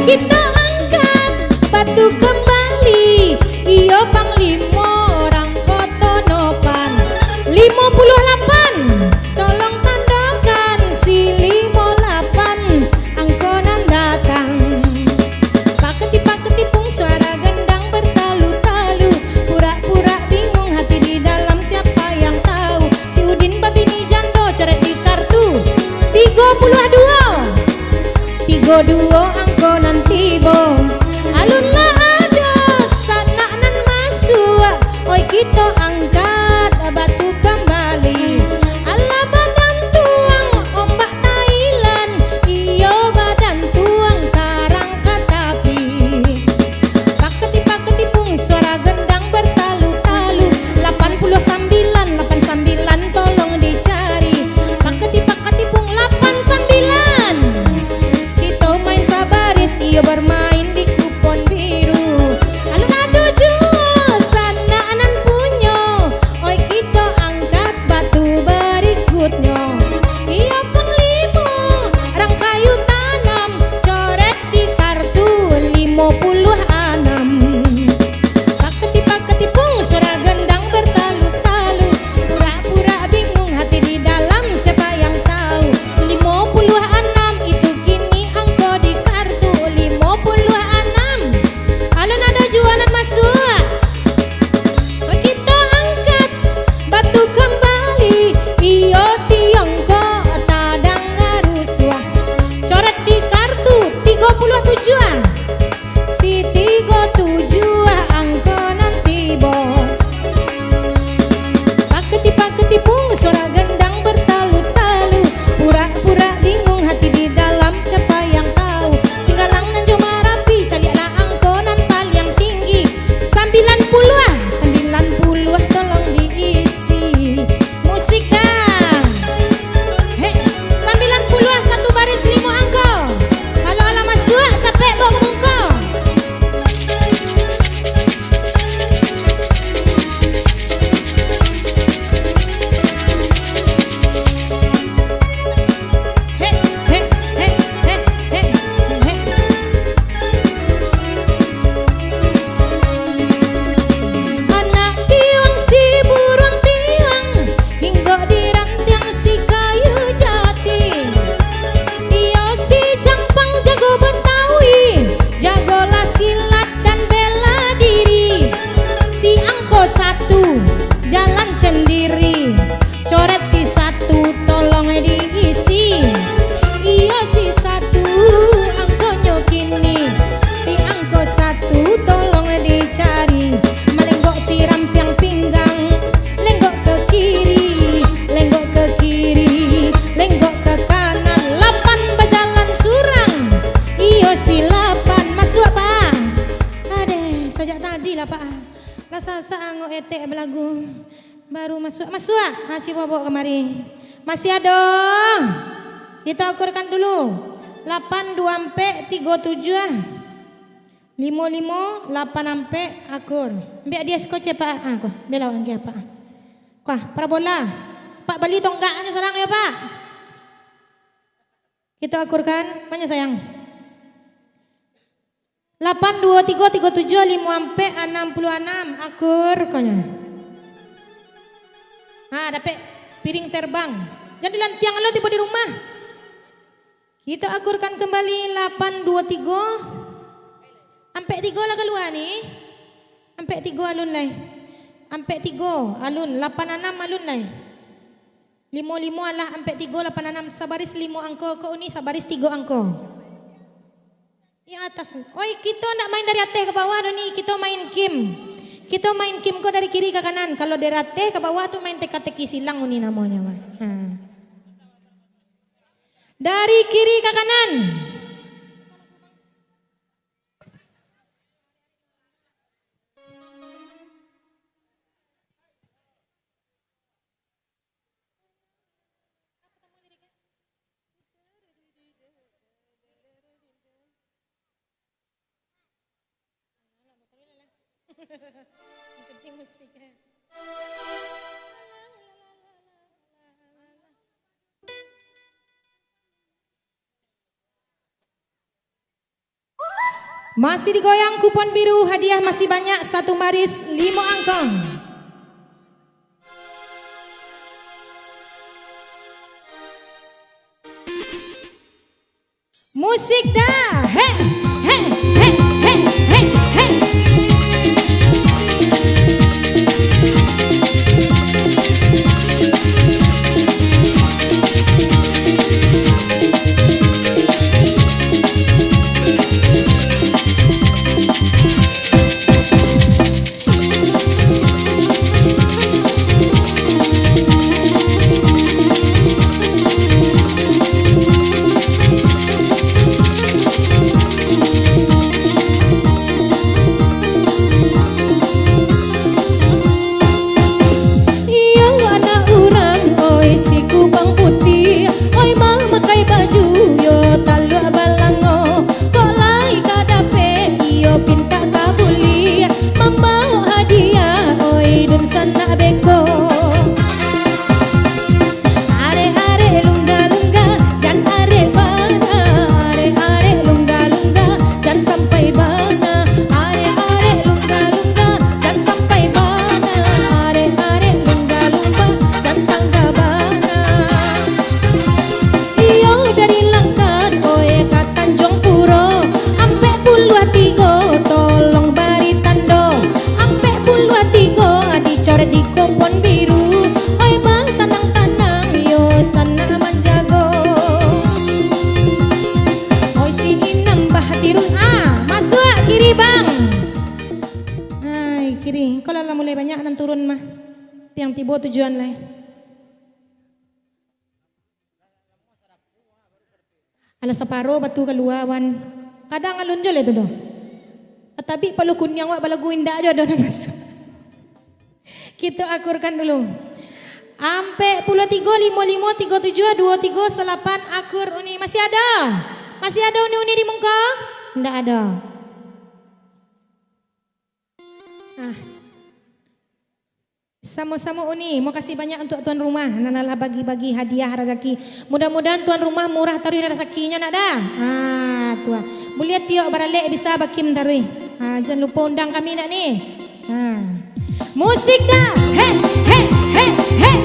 kita angkat batu kembali. Iyo panglimo orang kotonopan 58. Tolong tandakan si 58 angkonan datang. Paketi pung suara gendang bertalu-talu. Pura-pura bingung hati di dalam siapa yang tahu. Si Udin babini jando coret di kartu 32 angkonan tibo. Alunlah ada sananan masuk. Oi kita angkat batu kembali. Allah badan tuang ombak Thailand. Iyo badan tuang karang katapi. Paketi pung suara gendang bertalu-talu. 89 tolong dicari. Paketi pung 89. Kita main sabaris iyo bermain di kupon biru. Alun adu juo sanaanan punyo. Oi kita angkat batu berikutnya. Iyo panglimo orang kayu tanam coret di kartu 56. Paketi pung suara gendang bertalu-talu. Pura-pura bingung hati di dalam siapa yang tahu. 56 itu kini angko di kartu 56. Alun ada jualan masuk. Kita angkat batu kembali. Iyo tiongko tadang ngaruswa. Coret di kartu 37. Si 37 angkonan tibo. Paketi pung suara gendang bertalu-talu. Pura-pura bingung hati di dalam siapa yang tahu. Singgalang nan joma rapi caliaklah angkonan paling tinggi. 90 tolong diisi musik dah. Hei 90 satu baris 5 angko. Kalau ala masuk capek bawa ke muka. Anak tiwang si burung tiwang hingga di rantiang si kayu jati. Iyo si jangpang jago Betawi, jagolah silat dan bela diri. Si angko 1 jalan sendiri. Coret si 1 tolong diisi. Iyo si 1 angkonyo kini. Si angko 1 tolong dicari. Melenggok si rampiang pinggang. Lenggok ke kiri, lenggok ke kiri, lenggok ke kanan. 8 berjalan surang. Iyo si 8 masuk pak. Ade sejak tadi lah pak. Rasa saango etek belagu. Baru masuk Haji Bobo kemari. Masih ada. Kita ukurkan dulu 82 sampai 37. 55 8 sampai akur. Biar dia skoce pak. Kau biar lawan dia pak. Kau parabola. Pak beli tonggaknya seorang ya pak. Kita akurkan. Mana sayang? 8 2 3 37 5 sampai 66 akur konya. Nah, dapat piring terbang. Jadi lantiang lo tiba di rumah. Kita akurkan kembali 8 2 3. Sampai 3 lah keluar nih. Sampai 3 alun lai. Sampai 3 alun 86 alun lai. 55 lah sampai 3 86 sabaris 5 angko. Kau ni sabaris 3 angko. Yang atas. Oi, kita nak main dari atas ke bawah nih. Kita main kim. Kita main kim kau dari kiri ke kanan. Kalau dari atas ke bawah tuh main teka-teki silang ini namanya. Dari kiri ke kanan. Penting musiknya. Masih digoyang kupon biru, hadiah masih banyak, 1 baris 5 angkong. Musik dah, hey, hey, hey, hey, hey, hey. Kiri, kalau lah mulai banyak nan turun mah, yang tiba tujuan lah. Ala separo batu keluawan, kadang alunjol itu doh. Tapi perlu kunyang wak balagu indah aja doh masuk. Kita akurkan dulu. Ampe 03 55 37 23 8 akur uni masih ada? Masih ada uni di muka? Tidak ada. Sama-sama uni, mau kasih banyak untuk tuan rumah. Nanalah bagi-bagi hadiah rezeki. Mudah-mudahan tuan rumah murah taruh rezekinya nak dah. Tuan. Boleh tiok baralek bisa bakim taruh. Jangan lupa undang kami nak ni. Musik dah. Hey, hey, hey, hey.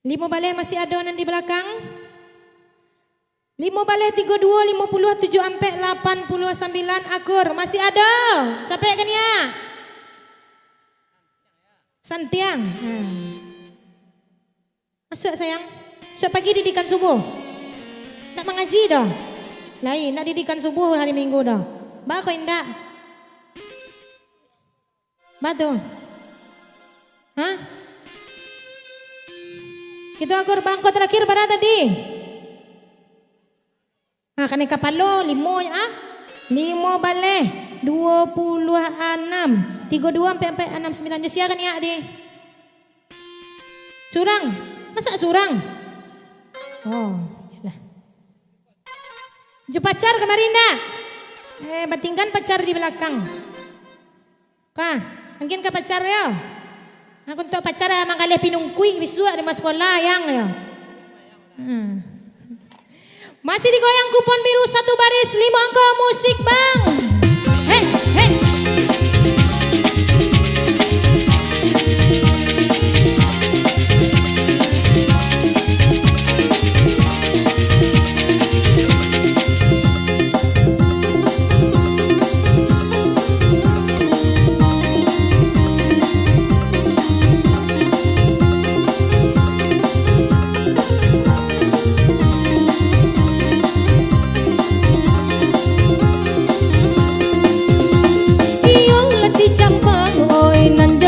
Lima baleh masih ada nan di belakang. 5 baleh 32 50 7 ampe 89 akur masih ada. Sampai kan ya? Santiang. Masuk sayang. Masuk pagi didikan subuh. Tak mengaji dah. Lain nak didikan subuh hari Minggu dah. Ba kau indak. Batu. Kita akur bangko terakhir pada tadi. Kan kapalo 5 5 baleh 26 32 sampai 69 je siakan ya di. Surang. Masa surang? Oh, yalah. Jo pacar kemarin dah. Batingkan pacar di belakang. Kah, mungkin ke pacar ya? Aku untuk pacar mangkalih pinungkui bisua di mas sekolah yang ya. Masih digoyang kupon biru satu baris 5 angka musik bang. Hey, hey.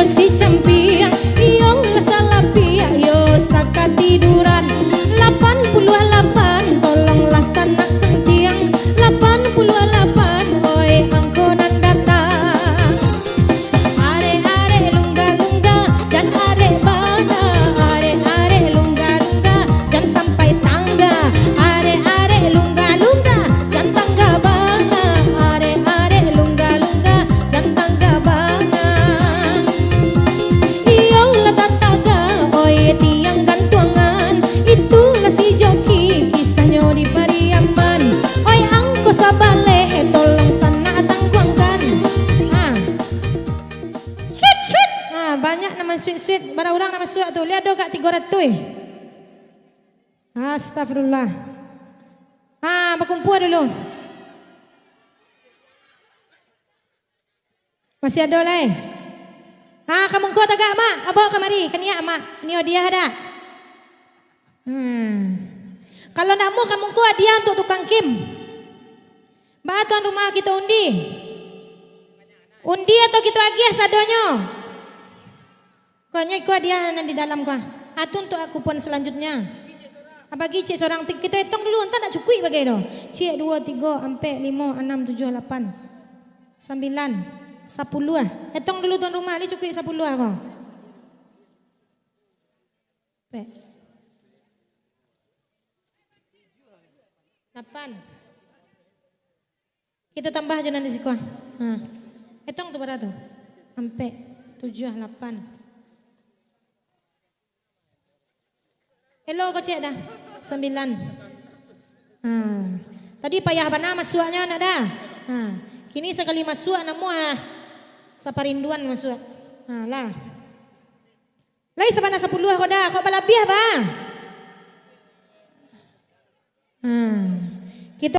Si campiang, iyolah salah pihak, yo saka tiduran 88, tolonglah sanak sentiang 88, oi angkonan datang. Are-are lungga-lungga, dan are bana. Are-are lungga-lungga, dan sampai tangga. Are-are lungga-lungga, dan tangga bana. Are-are lungga-lungga, dan tangga bana. Tiang gantungan, itulah si joki, kisahnya di Pariaman. Oi angko sabale, tolong sana tangguangkan. Sweet sweet, banyak nama sweet sweet, bara orang nama sweet tuh, lihat dong kak 300. Astagfirullah. Berkumpul dulu. Masih ada lah. Kamu kuat agak mak, bawa kemari, kenia mak, ni dia ada. Kalau nak mau kamu kuat dia untuk tukang kim. Tuan rumah kita undi. Undi atau kita agih sadonyo. Kau kuat dia nanti di dalam kau. Atun untuk aku pun selanjutnya. Bagi cik seorang kita hitung dulu, entar nak cukup bagi do. Cik 2, 3, 4, 5, 6, 7, 8, 9. 10 Hitung dulu tuan rumah, ni cukup 10 kau. 8. Kita tambah aja nanti sih kau. Hitung tu berapa tu? 4, 7, 8. Hello kau cek dah. 9. Tadi payah bana masuknya nak dah. Kini sekali masuk namu saparinduan masuk. Lah. Lai sabana 10 kau dah, kau balabih bang.